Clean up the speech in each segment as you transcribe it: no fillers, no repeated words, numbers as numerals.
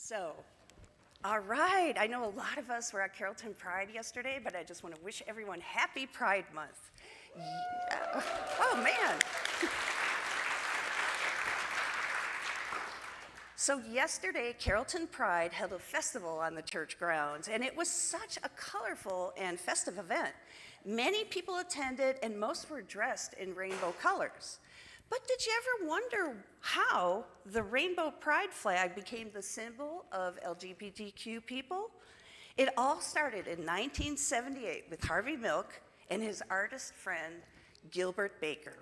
So, all right, I know a lot of us were at Carrollton Pride yesterday, but I just want to wish everyone happy Pride Month. Yeah. Oh, man. So yesterday, Carrollton Pride held a festival on the church grounds, and it was such a colorful and festive event. Many people attended, and most were dressed in rainbow colors. But did you ever wonder how the rainbow pride flag became the symbol of LGBTQ people? It all started in 1978 with Harvey Milk and his artist friend, Gilbert Baker.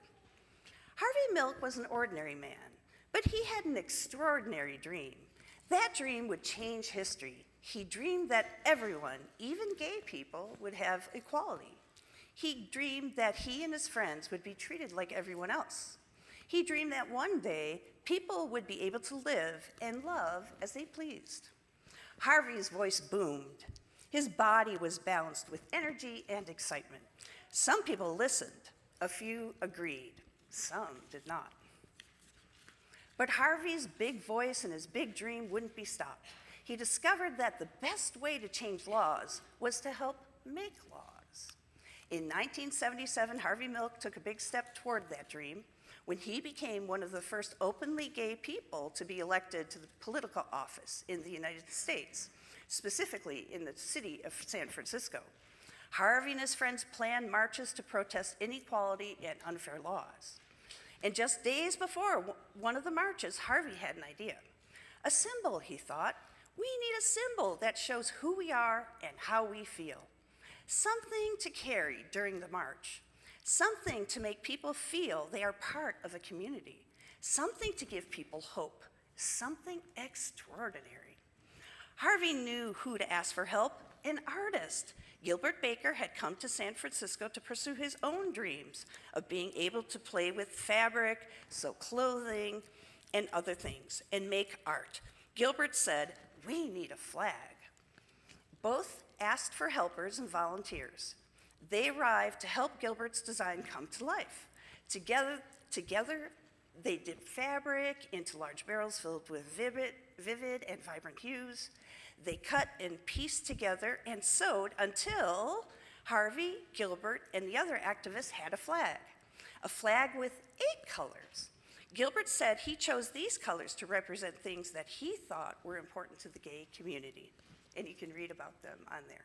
Harvey Milk was an ordinary man, but he had an extraordinary dream. That dream would change history. He dreamed that everyone, even gay people, would have equality. He dreamed that he and his friends would be treated like everyone else. He dreamed that one day, people would be able to live and love as they pleased. Harvey's voice boomed. His body was balanced with energy and excitement. Some people listened. A few agreed. Some did not. But Harvey's big voice and his big dream wouldn't be stopped. He discovered that the best way to change laws was to help make laws. In 1977, Harvey Milk took a big step toward that dream when he became one of the first openly gay people to be elected to the political office in the United States, specifically in the city of San Francisco. Harvey and his friends planned marches to protest inequality and unfair laws. And just days before one of the marches, Harvey had an idea. A symbol, he thought. We need a symbol that shows who we are and how we feel. Something to carry during the march. Something to make people feel they are part of a community. Something to give people hope. Something extraordinary. Harvey knew who to ask for help, an artist. Gilbert Baker had come to San Francisco to pursue his own dreams of being able to play with fabric, sew clothing, and other things, and make art. Gilbert said, "We need a flag." Both asked for helpers and volunteers. They arrived to help Gilbert's design come to life. Together, they dipped fabric into large barrels filled with vivid and vibrant hues. They cut and pieced together and sewed until Harvey, Gilbert, and the other activists had a flag with 8 colors. Gilbert said he chose these colors to represent things that he thought were important to the gay community, and you can read about them on there.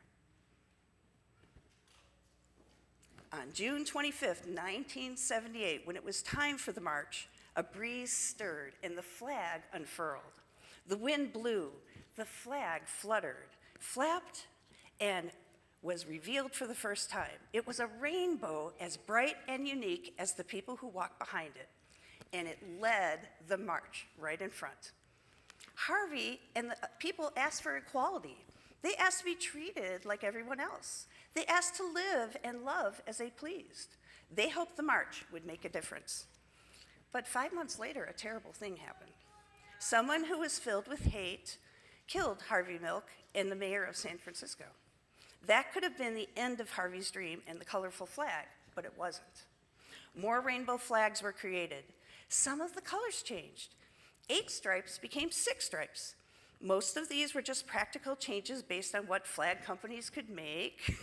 On June 25th, 1978, when it was time for the march, a breeze stirred and the flag unfurled. The wind blew, the flag fluttered, flapped, and was revealed for the first time. It was a rainbow as bright and unique as the people who walked behind it, and it led the march right in front. Harvey and the people asked for equality. They asked to be treated like everyone else. They asked to live and love as they pleased. They hoped the march would make a difference. But 5 months later, a terrible thing happened. Someone who was filled with hate killed Harvey Milk and the mayor of San Francisco. That could have been the end of Harvey's dream and the colorful flag, but it wasn't. More rainbow flags were created. Some of the colors changed. 8 stripes became 6 stripes. Most of these were just practical changes based on what flag companies could make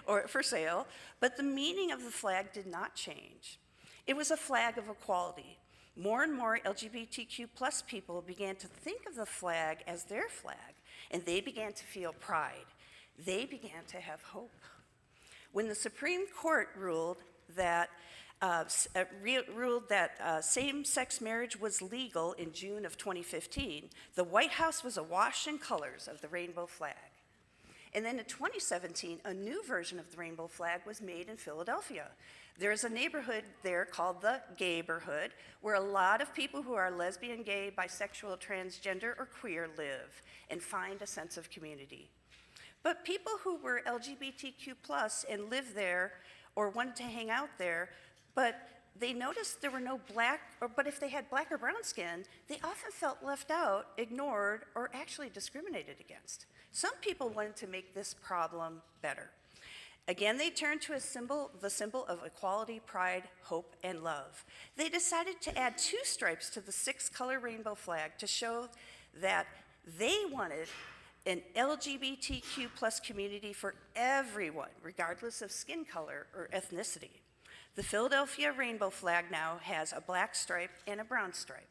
or for sale, but the meaning of the flag did not change. It was a flag of equality. More and more LGBTQ plus people began to think of the flag as their flag, and they began to feel pride. They began to have hope. When the Supreme Court ruled that same-sex marriage was legal in June of 2015, the White House was awash in colors of the rainbow flag. And then in 2017, a new version of the rainbow flag was made in Philadelphia. There's a neighborhood there called the Gayborhood, where a lot of people who are lesbian, gay, bisexual, transgender, or queer live and find a sense of community. But people who were LGBTQ plus and lived there or wanted to hang out there, but they noticed there were no but if they had black or brown skin, they often felt left out, ignored, or actually discriminated against. Some people wanted to make this problem better. Again, they turned to the symbol of equality, pride, hope, and love. They decided to add 2 stripes to the 6-color rainbow flag to show that They wanted an LGBTQ plus community for everyone, regardless of skin color or ethnicity. The Philadelphia rainbow flag now has a black stripe and a brown stripe.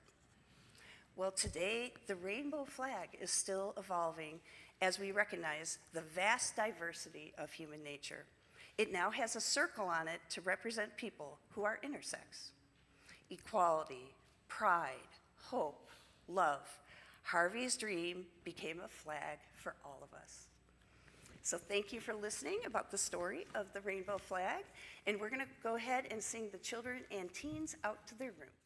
Well, today, the rainbow flag is still evolving as we recognize the vast diversity of human nature. It now has a circle on it to represent people who are intersex. Equality, pride, hope, love. Harvey's dream became a flag for all of us. So thank you for listening about the story of the rainbow flag, and we're going to go ahead and sing the children and teens out to their rooms.